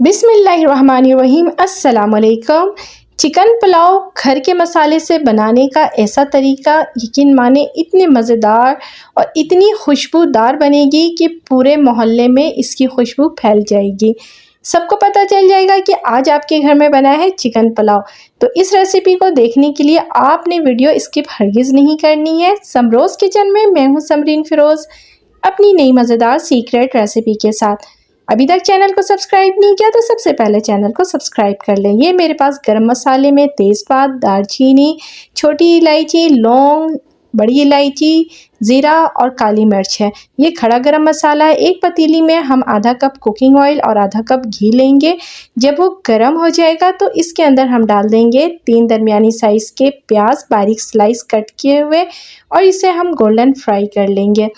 बिस्मिल्लाहिर्रहमानिर्रहीम। अस्सलाम वालेकुम। चिकन पुलाव घर के मसाले से बनाने का ऐसा तरीका, यकीन माने इतने मज़ेदार और इतनी खुशबूदार बनेगी कि पूरे मोहल्ले में इसकी खुशबू फैल जाएगी। सबको पता चल जाएगा कि आज आपके घर में बना है चिकन पुलाव। तो इस रेसिपी को देखने के लिए आपने वीडियो स्किप हरगिज़ नहीं करनी है। समरोज़ किचन में मैं हूँ समरीन फ़िरोज़, अपनी नई मज़ेदार सीक्रेट रेसिपी के साथ। अभी तक चैनल को सब्सक्राइब नहीं किया तो सबसे पहले चैनल को सब्सक्राइब कर लें। ये मेरे पास गरम मसाले में तेज़पात, दालचीनी, छोटी इलायची, लौंग, बड़ी इलायची, ज़ीरा और काली मिर्च है। ये खड़ा गरम मसाला है। एक पतीली में हम आधा कप कुकिंग ऑयल और आधा कप घी लेंगे। जब वो गर्म हो जाएगा तो इसके अंदर हम डाल देंगे 3 दरमियानी साइज़ के प्याज बारीक स्लाइस कट किए हुए और इसे हम गोल्डन फ्राई कर लेंगे।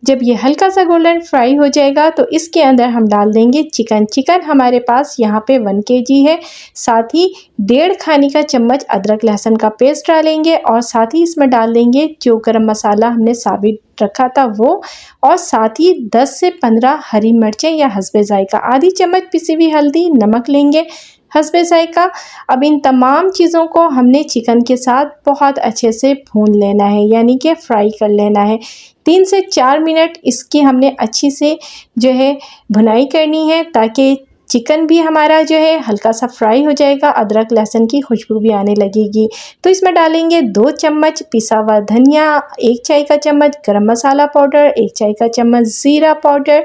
जब ये हल्का सा गोल्डन फ्राई हो जाएगा तो इसके अंदर हम डाल देंगे चिकन हमारे पास यहाँ पे 1 kg है। साथ ही 1.5 खाने का चम्मच अदरक लहसुन का पेस्ट डालेंगे और साथ ही इसमें डाल देंगे जो गरम मसाला हमने साबित रखा था वो, और साथ ही 10 से 15 हरी मिर्चें या हस्बे जायका, आधी चम्मच पिसी हुई हल्दी, नमक लेंगे हस्बे जायका। अब इन तमाम चीज़ों को हमने चिकन के साथ बहुत अच्छे से भून लेना है, यानी कि फ्राई कर लेना है। 3 से 4 मिनट इसकी हमने अच्छी से जो है भुनाई करनी है ताकि चिकन भी हमारा जो है हल्का सा फ्राई हो जाएगा, अदरक लहसुन की खुशबू भी आने लगेगी। तो इसमें डालेंगे 2 चम्मच पिसा हुआ धनिया, 1 चाय का चम्मच गरम मसाला पाउडर, 1 चाय का चम्मच ज़ीरा पाउडर,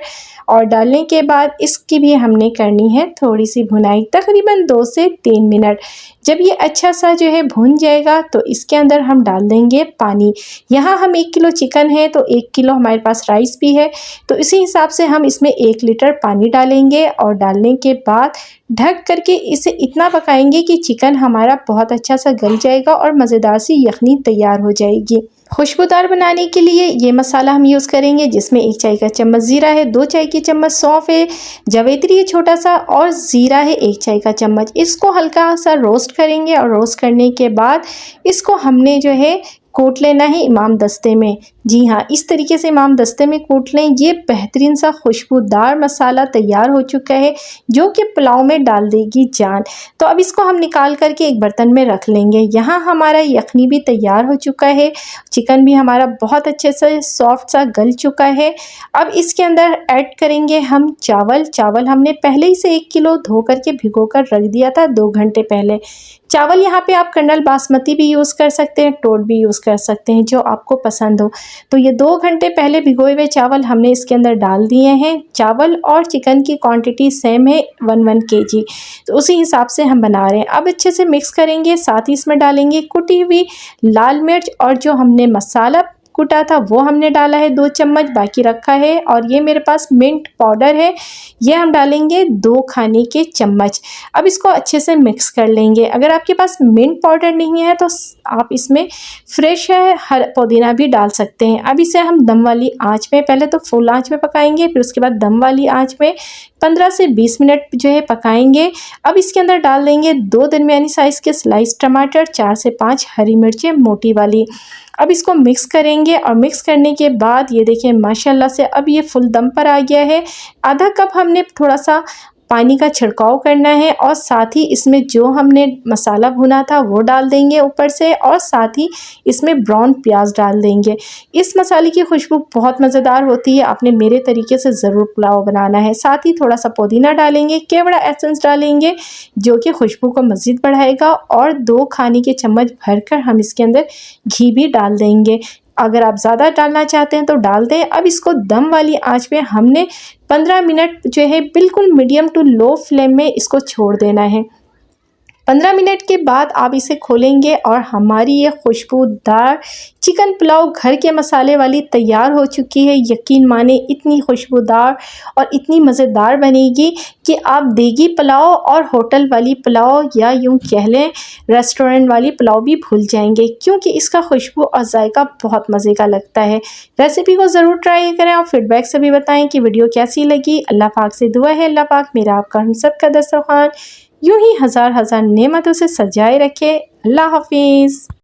और डालने के बाद इसकी भी हमने करनी है थोड़ी सी भुनाई, तकरीबन 2 से 3 मिनट। जब ये अच्छा सा जो है भुन जाएगा तो इसके अंदर हम डाल देंगे पानी। यहाँ हम 1 किलो चिकन है तो 1 किलो हमारे पास राइस भी है, तो इसी हिसाब से हम इसमें 1 लीटर पानी डालेंगे और डालने के बाद ढक करके इसे इतना पकाएंगे कि चिकन हमारा बहुत अच्छा सा गल जाएगा और मज़ेदार सी यखनी तैयार हो जाएगी। खुशबूदार बनाने के लिए ये मसाला हम यूज़ करेंगे जिसमें 1 चाय का चम्मच ज़ीरा है, 2 चाय की चम्मच सौंफ है, जावित्री है छोटा सा, और ज़ीरा है 1 चाय का चम्मच। इसको हल्का सा रोस्ट करेंगे और रोस्ट करने के बाद इसको हमने जो है कूट लेना है इमाम दस्ते में। जी हाँ, इस तरीके से इमाम दस्ते में कूट लें। ये बेहतरीन सा खुशबूदार मसाला तैयार हो चुका है जो कि पुलाव में डाल देगी जान। तो अब इसको हम निकाल करके एक बर्तन में रख लेंगे। यहाँ हमारा यखनी भी तैयार हो चुका है, चिकन भी हमारा बहुत अच्छे से सॉफ्ट सा गल चुका है। अब इसके अंदर ऐड करेंगे हम चावल हमने पहले ही से 1 किलो धो करके भिगो कर रख दिया था 2 घंटे पहले। चावल यहाँ पे आप कर्नल बासमती भी यूज़ कर सकते हैं, टोट भी यूज़ कर सकते हैं, जो आपको पसंद हो। तो ये 2 घंटे पहले भिगोए हुए चावल हमने इसके अंदर डाल दिए हैं। चावल और चिकन की क्वांटिटी सेम है 1 kg, तो उसी हिसाब से हम बना रहे हैं। अब अच्छे से मिक्स करेंगे, साथ ही इसमें डालेंगे कुटी हुई लाल मिर्च, और जो हमने मसाला कुटा था वो हमने डाला है 2 चम्मच बाकी रखा है, और ये मेरे पास मिंट पाउडर है, ये हम डालेंगे 2 खाने के चम्मच। अब इसको अच्छे से मिक्स कर लेंगे। अगर आपके पास मिंट पाउडर नहीं है तो आप इसमें फ्रेश है हर पुदीना भी डाल सकते हैं। अब इसे हम दम वाली आंच में, पहले तो फुल आंच में पकाएंगे, फिर उसके बाद दम वाली आंच में 15 से 20 मिनट जो है पकाएंगे। अब इसके अंदर डाल देंगे 2 दरमियानी साइज़ के स्लाइस टमाटर, 4 से 5 हरी मिर्चें मोटी वाली। अब इसको मिक्स करेंगे और मिक्स करने के बाद ये देखिए माशाल्लाह से अब ये फुल दम पर आ गया है। आधा कप हमने थोड़ा सा पानी का छिड़काव करना है, और साथ ही इसमें जो हमने मसाला भुना था वो डाल देंगे ऊपर से, और साथ ही इसमें ब्राउन प्याज डाल देंगे। इस मसाले की खुशबू बहुत मज़ेदार होती है, आपने मेरे तरीके से ज़रूर पुलाव बनाना है। साथ ही थोड़ा सा पुदीना डालेंगे, केवड़ा एसेंस डालेंगे जो कि खुशबू को मज़ीद बढ़ाएगा, और 2 खाने के चम्मच भरकर हम इसके अंदर घी भी डाल देंगे। अगर आप ज़्यादा डालना चाहते हैं तो डाल दें। अब इसको दम वाली आंच पे हमने 15 मिनट जो है बिल्कुल मीडियम टू लो फ्लेम में इसको छोड़ देना है। 15 मिनट के बाद आप इसे खोलेंगे और हमारी ये खुशबूदार चिकन पुलाव घर के मसाले वाली तैयार हो चुकी है। यकीन माने इतनी खुशबूदार और इतनी मज़ेदार बनेगी कि आप देगी पुलाव और होटल वाली पुलाव, या यूँ कह लें रेस्टोरेंट वाली पुलाव भी भूल जाएंगे, क्योंकि इसका खुशबू और जायका बहुत मज़े का लगता है। रेसिपी को ज़रूर ट्राई करें और फीडबैक से भी बताएं कि वीडियो कैसी लगी। अल्लाह पाक से दुआ है अल्लाह पाक मेरा आपका हम सब का दस्तरखान यूँ ही हज़ार हज़ार नेमतों से सजाए रखे। अल्लाह हाफिज़।